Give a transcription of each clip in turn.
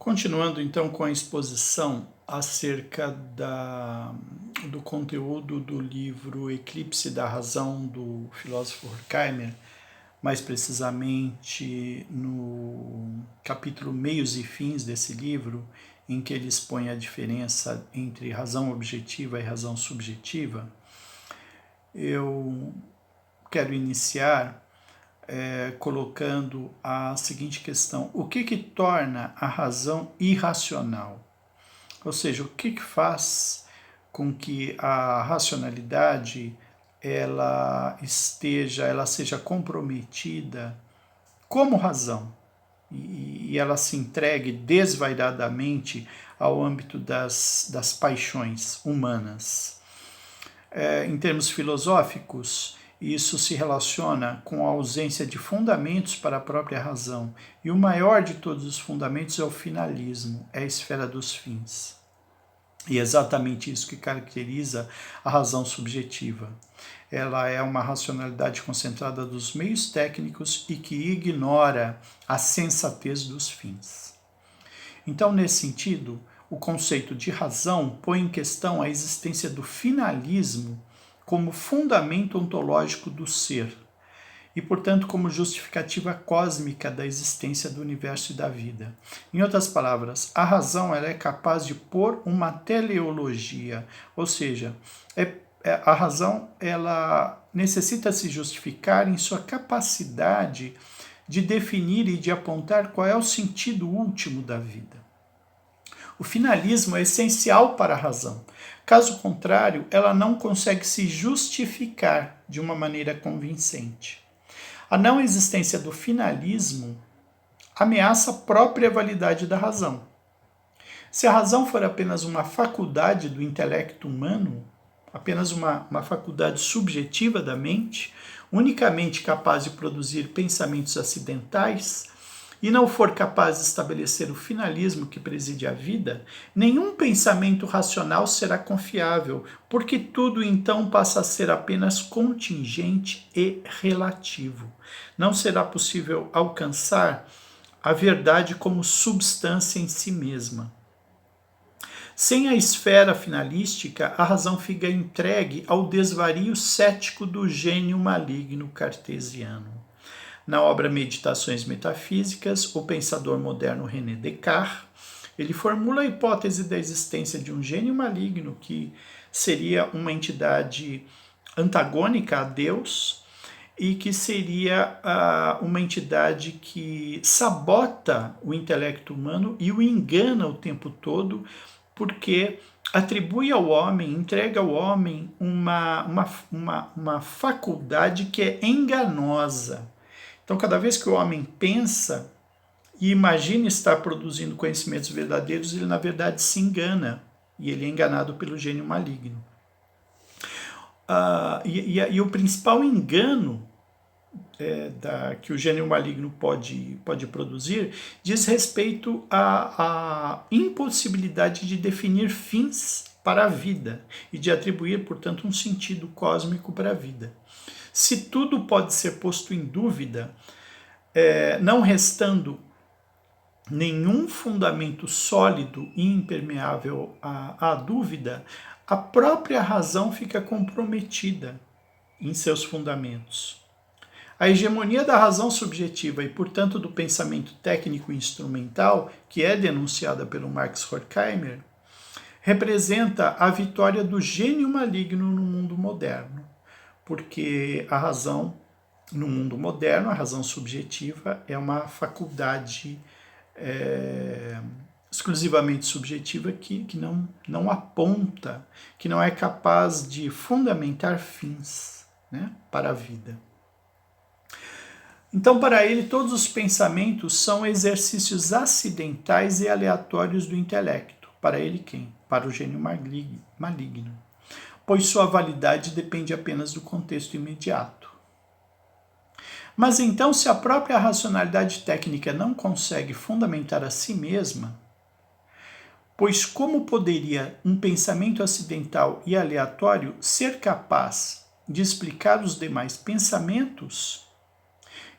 Continuando então com a exposição acerca do conteúdo do livro Eclipse da Razão, do filósofo Horkheimer, mais precisamente no capítulo Meios e Fins desse livro, em que ele expõe a diferença entre razão objetiva e razão subjetiva, eu quero iniciar colocando a seguinte questão: o que torna a razão irracional? Ou seja, o que faz com que a racionalidade ela seja comprometida como razão e ela se entregue desvairadamente ao âmbito das paixões humanas. Em termos filosóficos, isso se relaciona com a ausência de fundamentos para a própria razão. E o maior de todos os fundamentos é o finalismo, é a esfera dos fins. E é exatamente isso que caracteriza a razão subjetiva. Ela é uma racionalidade concentrada dos meios técnicos e que ignora a sensatez dos fins. Então, nesse sentido, o conceito de razão põe em questão a existência do finalismo como fundamento ontológico do ser e, portanto, como justificativa cósmica da existência do universo e da vida. Em outras palavras, a razão ela é capaz de pôr uma teleologia, ou seja, a razão ela necessita se justificar em sua capacidade de definir e de apontar qual é o sentido último da vida. O finalismo é essencial para a razão. Caso contrário, ela não consegue se justificar de uma maneira convincente. A não existência do finalismo ameaça a própria validade da razão. Se a razão for apenas uma faculdade do intelecto humano, apenas uma faculdade subjetiva da mente, unicamente capaz de produzir pensamentos acidentais, e não for capaz de estabelecer o finalismo que preside a vida, nenhum pensamento racional será confiável, porque tudo então passa a ser apenas contingente e relativo. Não será possível alcançar a verdade como substância em si mesma. Sem a esfera finalística, a razão fica entregue ao desvario cético do gênio maligno cartesiano. Na obra Meditações Metafísicas, o pensador moderno René Descartes, ele formula a hipótese da existência de um gênio maligno que seria uma entidade antagônica a Deus e que seria uma entidade que sabota o intelecto humano e o engana o tempo todo, porque atribui ao homem, entrega ao homem uma faculdade que é enganosa. Então, cada vez que o homem pensa e imagina estar produzindo conhecimentos verdadeiros, ele na verdade se engana e ele é enganado pelo gênio maligno. E o principal engano que o gênio maligno pode produzir diz respeito à impossibilidade de definir fins para a vida e de atribuir, portanto, um sentido cósmico para a vida. Se tudo pode ser posto em dúvida, não restando nenhum fundamento sólido e impermeável à dúvida, a própria razão fica comprometida em seus fundamentos. A hegemonia da razão subjetiva e, portanto, do pensamento técnico e instrumental, que é denunciada pelo Marx Horkheimer, representa a vitória do gênio maligno no mundo moderno, porque a razão, no mundo moderno, a razão subjetiva é uma faculdade exclusivamente subjetiva que não aponta, que não é capaz de fundamentar fins, né, para a vida. Então, para ele, todos os pensamentos são exercícios acidentais e aleatórios do intelecto. Para ele, quem? Para o gênio maligno. Pois sua validade depende apenas do contexto imediato. Mas então, se a própria racionalidade técnica não consegue fundamentar a si mesma, pois como poderia um pensamento acidental e aleatório ser capaz de explicar os demais pensamentos?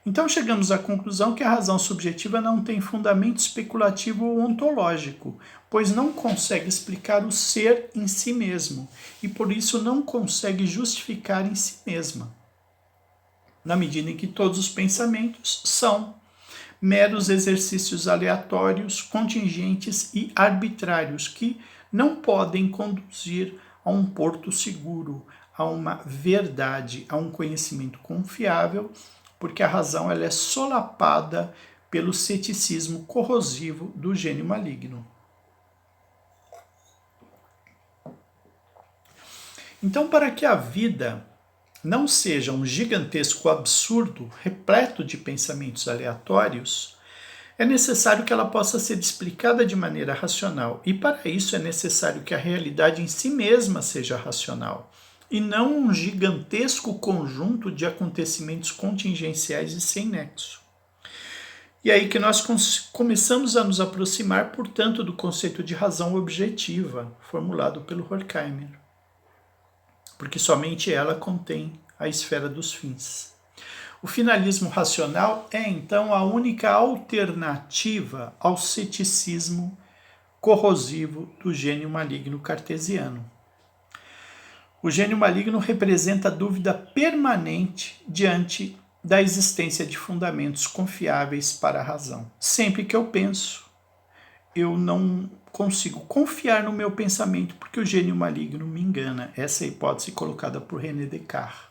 Então chegamos à conclusão que a razão subjetiva não tem fundamento especulativo ou ontológico, pois não consegue explicar o ser em si mesmo e por isso não consegue justificar em si mesma, na medida em que todos os pensamentos são meros exercícios aleatórios, contingentes e arbitrários que não podem conduzir a um porto seguro, a uma verdade, a um conhecimento confiável, porque a razão ela é solapada pelo ceticismo corrosivo do gênio maligno. Então, para que a vida não seja um gigantesco absurdo repleto de pensamentos aleatórios, é necessário que ela possa ser explicada de maneira racional. E para isso é necessário que a realidade em si mesma seja racional, e não um gigantesco conjunto de acontecimentos contingenciais e sem nexo. E é aí que nós começamos a nos aproximar, portanto, do conceito de razão objetiva, formulado pelo Horkheimer, porque somente ela contém a esfera dos fins. O finalismo racional é, então, a única alternativa ao ceticismo corrosivo do gênio maligno cartesiano. O gênio maligno representa a dúvida permanente diante da existência de fundamentos confiáveis para a razão. Sempre que eu penso, eu não consigo confiar no meu pensamento porque o gênio maligno me engana. Essa é a hipótese colocada por René Descartes.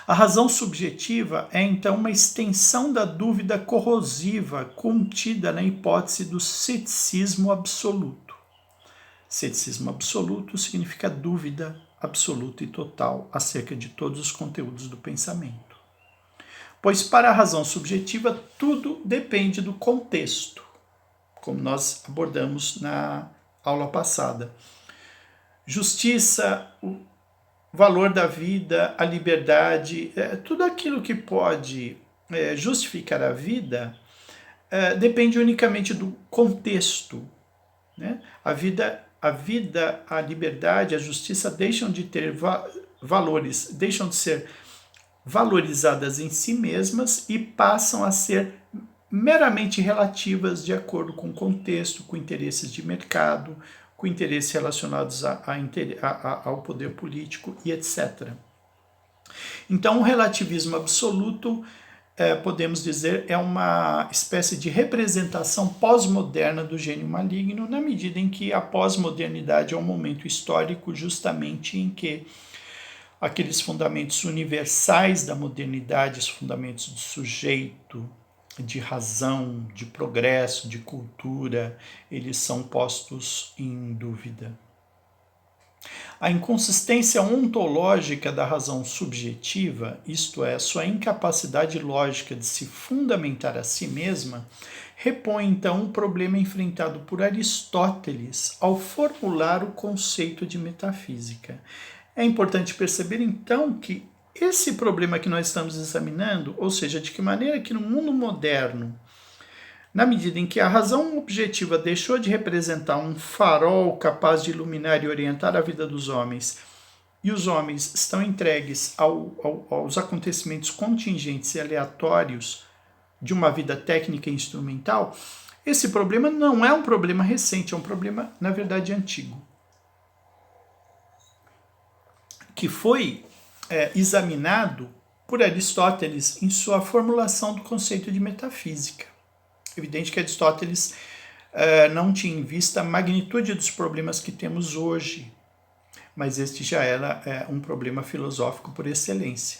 A razão subjetiva é então uma extensão da dúvida corrosiva contida na hipótese do ceticismo absoluto. Ceticismo absoluto significa dúvida absoluta e total acerca de todos os conteúdos do pensamento. Pois para a razão subjetiva tudo depende do contexto, como nós abordamos na aula passada. Justiça, o valor da vida, a liberdade, tudo aquilo que pode justificar a vida depende unicamente do contexto, né? A vida, a liberdade, a justiça deixam de ter valores, deixam de ser valorizadas em si mesmas e passam a ser meramente relativas de acordo com o contexto, com interesses de mercado, com interesses relacionados ao poder político e etc. Então, o relativismo absoluto, podemos dizer, é uma espécie de representação pós-moderna do gênio maligno, na medida em que a pós-modernidade é um momento histórico justamente em que aqueles fundamentos universais da modernidade, os fundamentos do sujeito, de razão, de progresso, de cultura, eles são postos em dúvida. A inconsistência ontológica da razão subjetiva, isto é, sua incapacidade lógica de se fundamentar a si mesma, repõe então o problema enfrentado por Aristóteles ao formular o conceito de metafísica. É importante perceber então que esse problema que nós estamos examinando, ou seja, de que maneira que no mundo moderno, na medida em que a razão objetiva deixou de representar um farol capaz de iluminar e orientar a vida dos homens, e os homens estão entregues aos acontecimentos contingentes e aleatórios de uma vida técnica e instrumental, esse problema não é um problema recente, é um problema, na verdade, antigo, que foi examinado por Aristóteles em sua formulação do conceito de metafísica. Evidente que Aristóteles não tinha em vista a magnitude dos problemas que temos hoje, mas este já era um problema filosófico por excelência.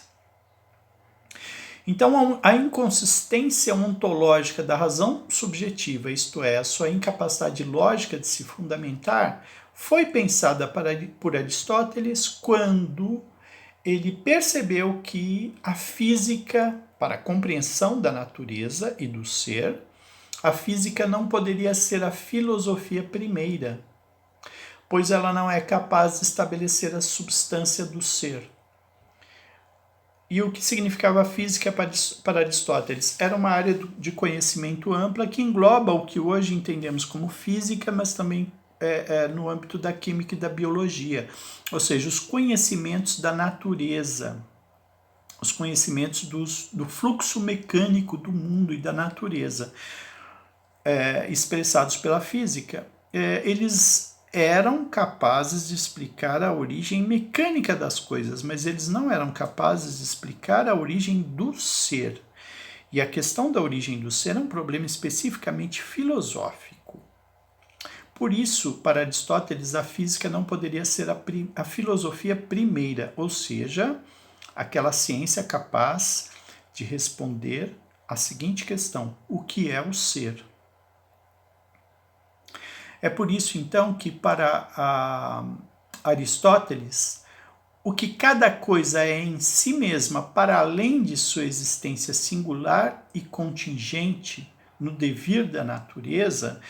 Então, a inconsistência ontológica da razão subjetiva, isto é, a sua incapacidade lógica de se fundamentar, foi pensada por Aristóteles quando ele percebeu que a física, para a compreensão da natureza e do ser, a física não poderia ser a filosofia primeira, pois ela não é capaz de estabelecer a substância do ser. E o que significava a física para Aristóteles? Era uma área de conhecimento ampla que engloba o que hoje entendemos como física, mas também no âmbito da química e da biologia, ou seja, os conhecimentos da natureza. os conhecimentos do fluxo mecânico do mundo e da natureza, expressados pela física. Eles eram capazes de explicar a origem mecânica das coisas, mas eles não eram capazes de explicar a origem do ser. E a questão da origem do ser é um problema especificamente filosófico. Por isso, para Aristóteles, a física não poderia ser a filosofia primeira, ou seja, aquela ciência capaz de responder à seguinte questão: o que é o ser? É por isso, então, que para Aristóteles, o que cada coisa é em si mesma, para além de sua existência singular e contingente no devir da natureza,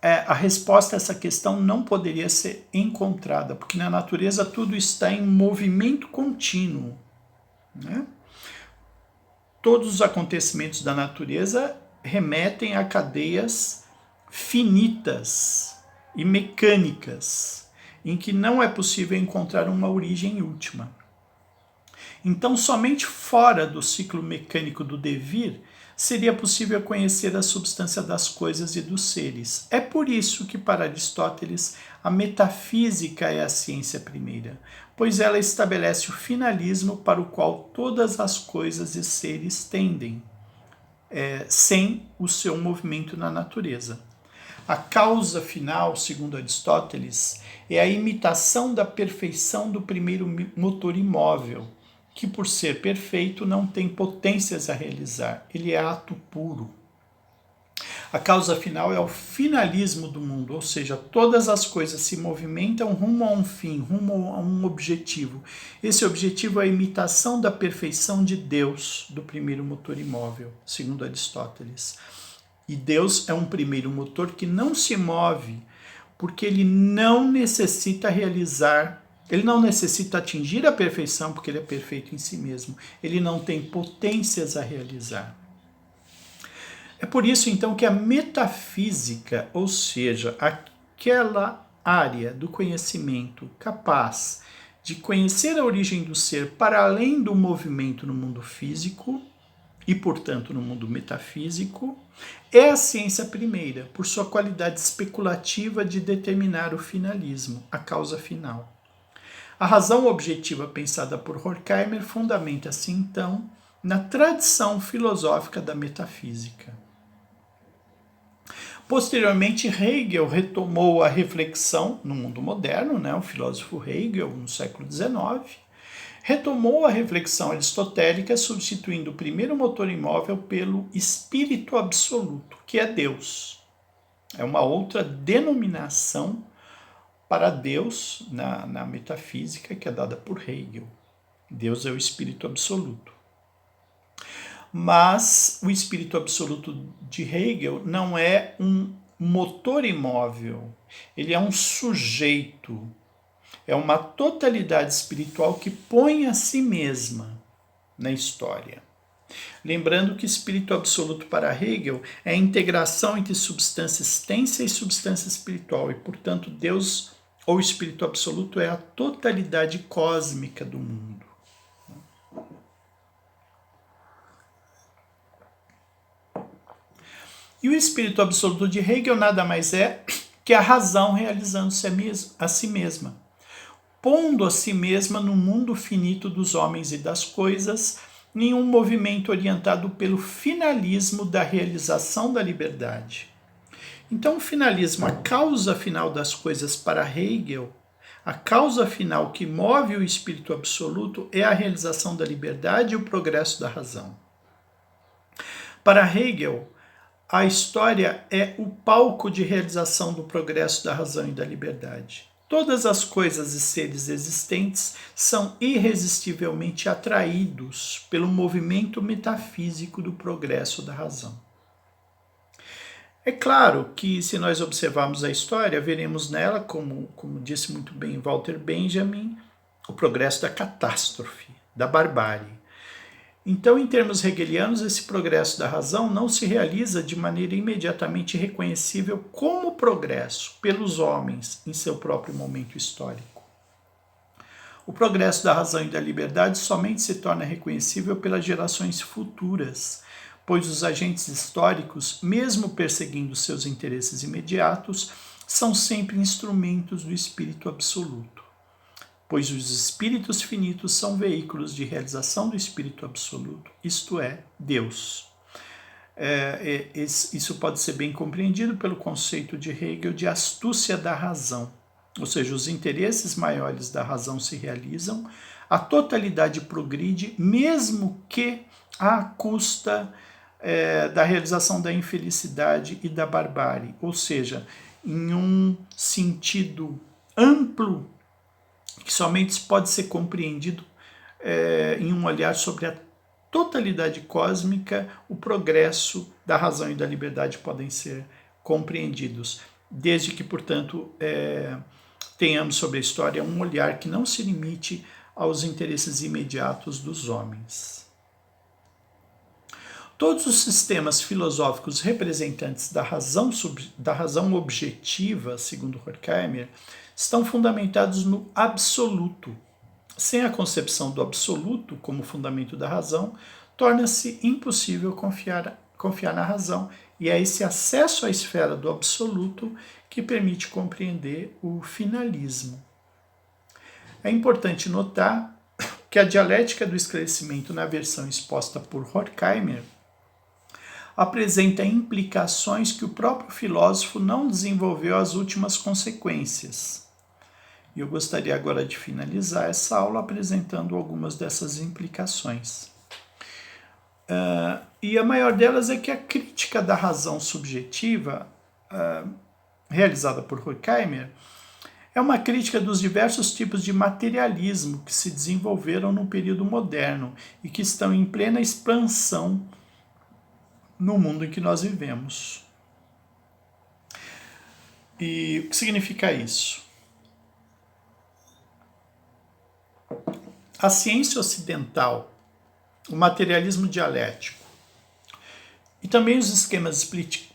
a resposta a essa questão não poderia ser encontrada, porque na natureza tudo está em movimento contínuo, né? Todos os acontecimentos da natureza remetem a cadeias finitas e mecânicas, em que não é possível encontrar uma origem última. Então, somente fora do ciclo mecânico do devir seria possível conhecer a substância das coisas e dos seres. É por isso que, para Aristóteles, a metafísica é a ciência primeira, pois ela estabelece o finalismo para o qual todas as coisas e seres tendem, sem o seu movimento na natureza. A causa final, segundo Aristóteles, é a imitação da perfeição do primeiro motor imóvel, que por ser perfeito não tem potências a realizar, ele é ato puro. A causa final é o finalismo do mundo, ou seja, todas as coisas se movimentam rumo a um fim, rumo a um objetivo. Esse objetivo é a imitação da perfeição de Deus, do primeiro motor imóvel, segundo Aristóteles. E Deus é um primeiro motor que não se move, porque ele não necessita ele não necessita atingir a perfeição, porque ele é perfeito em si mesmo. Ele não tem potências a realizar. É por isso, então, que a metafísica, ou seja, aquela área do conhecimento capaz de conhecer a origem do ser para além do movimento no mundo físico, e, portanto, no mundo metafísico, é a ciência primeira, por sua qualidade especulativa de determinar o finalismo, a causa final. A razão objetiva pensada por Horkheimer fundamenta-se, então, na tradição filosófica da metafísica. Posteriormente, Hegel retomou a reflexão no mundo moderno, o filósofo Hegel, no século XIX, retomou a reflexão aristotélica, substituindo o primeiro motor imóvel pelo espírito absoluto, que é Deus. É uma outra denominação para Deus na metafísica que é dada por Hegel. Deus é o espírito absoluto. Mas o espírito absoluto de Hegel não é um motor imóvel, ele é um sujeito. É uma totalidade espiritual que põe a si mesma na história. Lembrando que espírito absoluto para Hegel é a integração entre substância extensa e substância espiritual, e, portanto, Deus, ou espírito absoluto, é a totalidade cósmica do mundo. E o espírito absoluto de Hegel nada mais é que a razão realizando-se a si mesma, pondo a si mesma no mundo finito dos homens e das coisas, em um movimento orientado pelo finalismo da realização da liberdade. Então, o finalismo, a causa final das coisas para Hegel, a causa final que move o espírito absoluto é a realização da liberdade e o progresso da razão. Para Hegel, a história é o palco de realização do progresso da razão e da liberdade. Todas as coisas e seres existentes são irresistivelmente atraídos pelo movimento metafísico do progresso da razão. É claro que, se nós observarmos a história, veremos nela, como disse muito bem Walter Benjamin, o progresso da catástrofe, da barbárie. Então, em termos hegelianos, esse progresso da razão não se realiza de maneira imediatamente reconhecível como progresso pelos homens em seu próprio momento histórico. O progresso da razão e da liberdade somente se torna reconhecível pelas gerações futuras, pois os agentes históricos, mesmo perseguindo seus interesses imediatos, são sempre instrumentos do Espírito Absoluto, pois os espíritos finitos são veículos de realização do Espírito Absoluto, isto é, Deus. Isso pode ser bem compreendido pelo conceito de Hegel de astúcia da razão, ou seja, os interesses maiores da razão se realizam, a totalidade progride, mesmo que à custa da realização da infelicidade e da barbárie, ou seja, em um sentido amplo que somente pode ser compreendido em um olhar sobre a totalidade cósmica, o progresso da razão e da liberdade podem ser compreendidos, desde que, portanto, tenhamos sobre a história um olhar que não se limite aos interesses imediatos dos homens. Todos os sistemas filosóficos representantes da razão objetiva, segundo Horkheimer, estão fundamentados no absoluto. Sem a concepção do absoluto como fundamento da razão, torna-se impossível confiar na razão, e é esse acesso à esfera do absoluto que permite compreender o finalismo. É importante notar que a dialética do esclarecimento, na versão exposta por Horkheimer, apresenta implicações que o próprio filósofo não desenvolveu às últimas consequências. E eu gostaria agora de finalizar essa aula apresentando algumas dessas implicações. E a maior delas é que a crítica da razão subjetiva, realizada por Horkheimer, é uma crítica dos diversos tipos de materialismo que se desenvolveram no período moderno e que estão em plena expansão no mundo em que nós vivemos. E o que significa isso? A ciência ocidental, o materialismo dialético e também os esquemas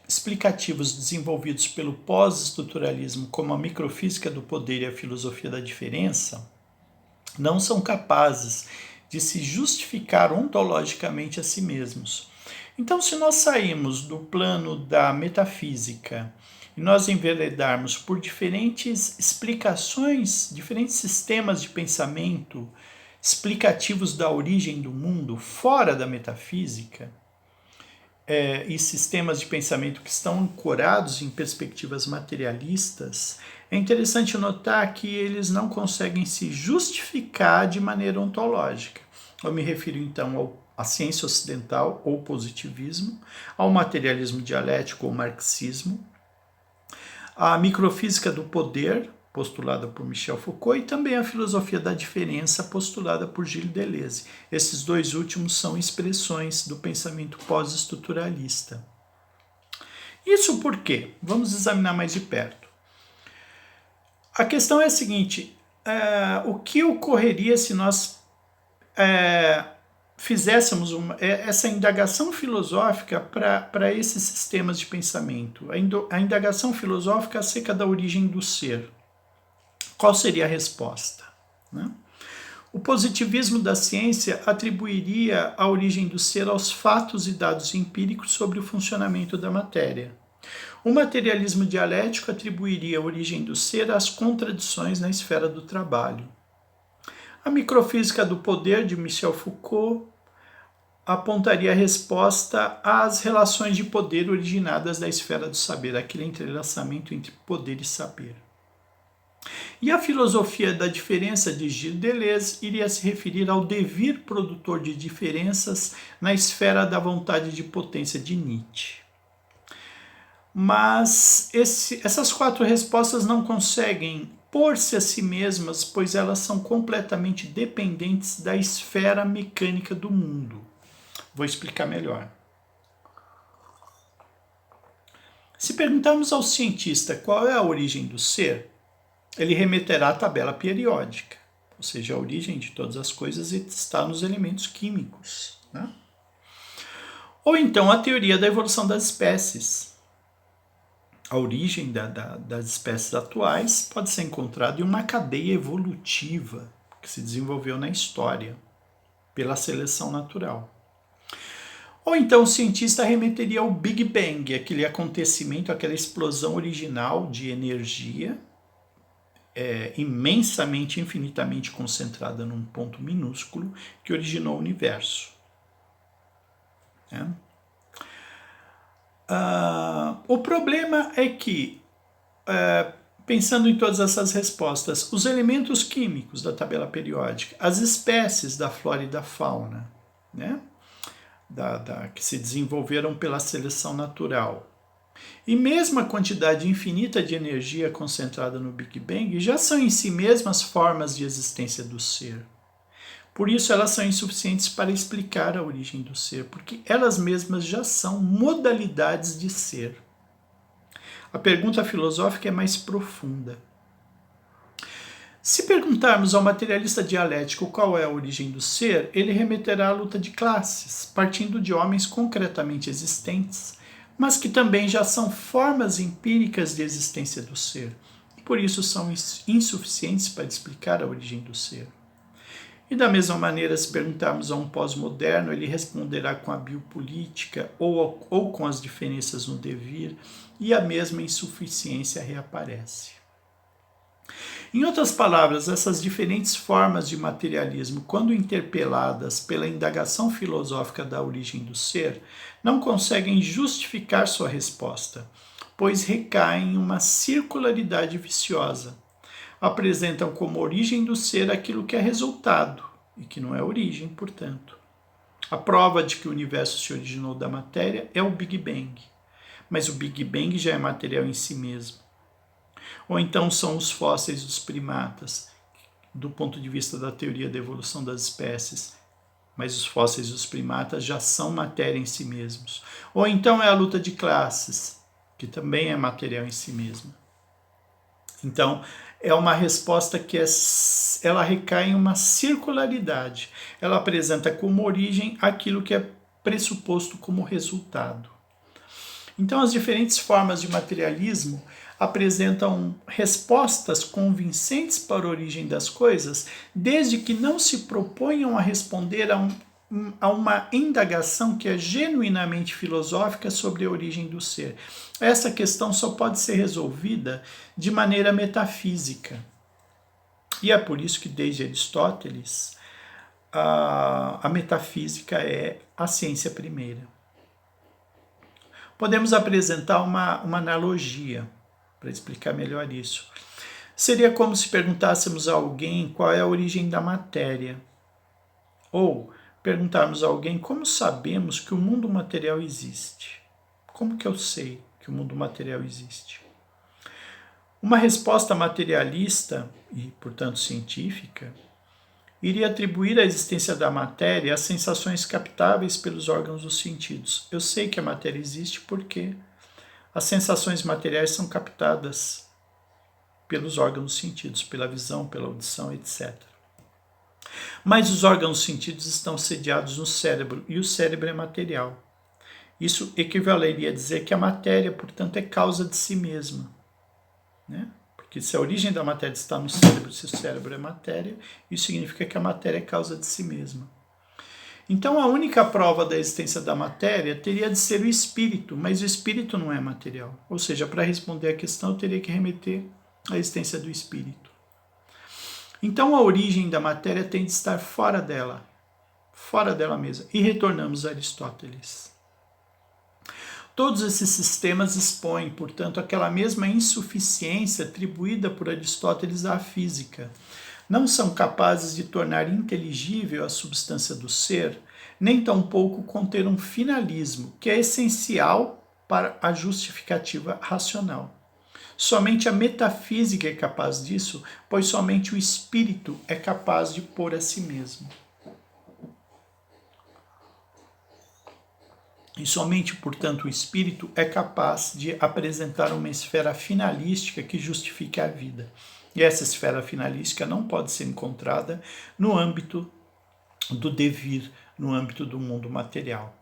explicativos desenvolvidos pelo pós-estruturalismo, como a microfísica do poder e a filosofia da diferença, não são capazes de se justificar ontologicamente a si mesmos. Então, se nós sairmos do plano da metafísica e nós enveredarmos por diferentes explicações, diferentes sistemas de pensamento explicativos da origem do mundo fora da metafísica, e sistemas de pensamento que estão ancorados em perspectivas materialistas, é interessante notar que eles não conseguem se justificar de maneira ontológica. Eu me refiro então à ciência ocidental ou positivismo, ao materialismo dialético ou marxismo, à microfísica do poder, postulada por Michel Foucault, e também a filosofia da diferença, postulada por Gilles Deleuze. Esses dois últimos são expressões do pensamento pós-estruturalista. Isso por quê? Vamos examinar mais de perto. A questão é a seguinte: o que ocorreria se nós fizéssemos essa indagação filosófica para esses sistemas de pensamento? A indagação filosófica acerca da origem do ser. Qual seria a resposta? O positivismo da ciência atribuiria a origem do ser aos fatos e dados empíricos sobre o funcionamento da matéria. O materialismo dialético atribuiria a origem do ser às contradições na esfera do trabalho. A microfísica do poder de Michel Foucault apontaria a resposta às relações de poder originadas da esfera do saber, aquele entrelaçamento entre poder e saber. E a filosofia da diferença de Gilles Deleuze iria se referir ao devir produtor de diferenças na esfera da vontade de potência de Nietzsche. Mas essas quatro respostas não conseguem pôr-se a si mesmas, pois elas são completamente dependentes da esfera mecânica do mundo. Vou explicar melhor. Se perguntarmos ao cientista qual é a origem do ser, ele remeterá à tabela periódica, ou seja, a origem de todas as coisas está nos elementos químicos. Ou então a teoria da evolução das espécies. A origem das espécies atuais pode ser encontrada em uma cadeia evolutiva que se desenvolveu na história, pela seleção natural. Ou então o cientista remeteria ao Big Bang, aquele acontecimento, aquela explosão original de energia, imensamente, infinitamente concentrada num ponto minúsculo, que originou o universo. O problema é que, pensando em todas essas respostas, os elementos químicos da tabela periódica, as espécies da flora e da fauna, né, que se desenvolveram pela seleção natural, e mesmo a quantidade infinita de energia concentrada no Big Bang já são em si mesmas formas de existência do ser. Por isso elas são insuficientes para explicar a origem do ser, porque elas mesmas já são modalidades de ser. A pergunta filosófica é mais profunda. Se perguntarmos ao materialista dialético qual é a origem do ser, ele remeterá à luta de classes, partindo de homens concretamente existentes, mas que também já são formas empíricas de existência do ser, e por isso são insuficientes para explicar a origem do ser. E da mesma maneira, se perguntarmos a um pós-moderno, ele responderá com a biopolítica ou com as diferenças no devir, e a mesma insuficiência reaparece. Em outras palavras, essas diferentes formas de materialismo, quando interpeladas pela indagação filosófica da origem do ser, não conseguem justificar sua resposta, pois recaem em uma circularidade viciosa. Apresentam como origem do ser aquilo que é resultado, e que não é origem, portanto. A prova de que o universo se originou da matéria é o Big Bang, mas o Big Bang já é material em si mesmo. Ou então são os fósseis dos primatas, do ponto de vista da teoria da evolução das espécies, mas os fósseis dos primatas já são matéria em si mesmos. Ou então é a luta de classes, que também é material em si mesma. Então, é uma resposta que ela recai em uma circularidade. Ela apresenta como origem aquilo que é pressuposto como resultado. Então, as diferentes formas de materialismo apresentam respostas convincentes para a origem das coisas, desde que não se proponham a responder a uma indagação que é genuinamente filosófica sobre a origem do ser. Essa questão só pode ser resolvida de maneira metafísica. E é por isso que, desde Aristóteles, a metafísica é a ciência primeira. Podemos apresentar uma analogia para explicar melhor isso. Seria como se perguntássemos a alguém qual é a origem da matéria. Ou perguntarmos a alguém como sabemos que o mundo material existe. Como que eu sei que o mundo material existe? Uma resposta materialista, e portanto científica, iria atribuir a existência da matéria às sensações captáveis pelos órgãos dos sentidos. Eu sei que a matéria existe porque as sensações materiais são captadas pelos órgãos dos sentidos, pela visão, pela audição, etc. Mas os órgãos dos sentidos estão sediados no cérebro, e o cérebro é material. Isso equivaleria a dizer que a matéria, portanto, é causa de si mesma, né? Porque se a origem da matéria está no cérebro, se o cérebro é matéria, isso significa que a matéria é causa de si mesma. Então, a única prova da existência da matéria teria de ser o espírito, mas o espírito não é material. Ou seja, para responder à questão, eu teria que remeter à existência do espírito. Então, a origem da matéria tem de estar fora dela mesma. E retornamos a Aristóteles. Todos esses sistemas expõem, portanto, aquela mesma insuficiência atribuída por Aristóteles à física. Não são capazes de tornar inteligível a substância do ser, nem tampouco conter um finalismo, que é essencial para a justificativa racional. Somente a metafísica é capaz disso, pois somente o espírito é capaz de pôr a si mesmo. E somente, portanto, o espírito é capaz de apresentar uma esfera finalística que justifique a vida. E essa esfera finalística não pode ser encontrada no âmbito do devir, no âmbito do mundo material.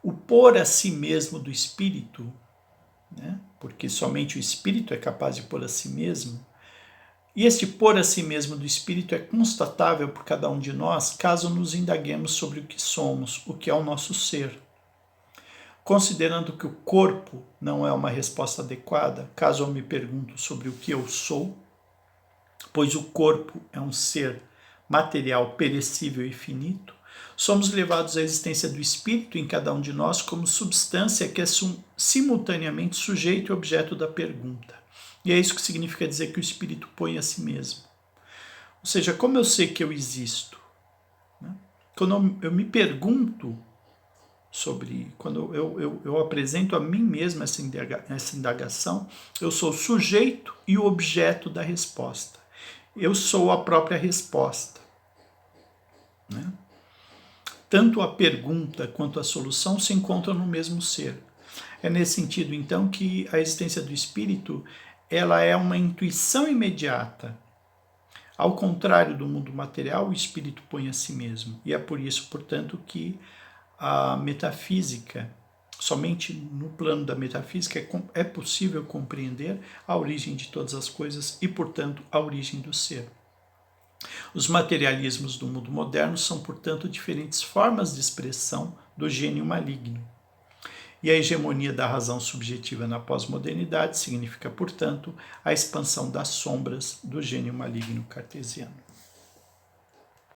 O pôr a si mesmo do espírito, né, porque somente o espírito é capaz de pôr a si mesmo, E este pôr a si mesmo do espírito é constatável por cada um de nós, caso nos indaguemos sobre o que somos, o que é o nosso ser. Considerando que o corpo não é uma resposta adequada, caso eu me pergunto sobre o que eu sou, pois o corpo é um ser material perecível e finito, somos levados à existência do espírito em cada um de nós como substância que é simultaneamente sujeito e objeto da pergunta. E é isso que significa dizer que o espírito põe a si mesmo. Ou seja, como eu sei que eu existo? Quando eu me pergunto sobre, quando eu apresento a mim mesmo essa indagação, eu sou o sujeito e o objeto da resposta. Eu sou a própria resposta. Né? Tanto a pergunta quanto a solução se encontram no mesmo ser. É nesse sentido, então, que a existência do espírito ela é uma intuição imediata. Ao contrário do mundo material, o espírito põe a si mesmo. E é por isso, portanto, que a metafísica, somente no plano da metafísica, é possível compreender a origem de todas as coisas e, portanto, a origem do ser. Os materialismos do mundo moderno são, portanto, diferentes formas de expressão do gênio maligno. E a hegemonia da razão subjetiva na pós-modernidade significa, portanto, a expansão das sombras do gênio maligno cartesiano.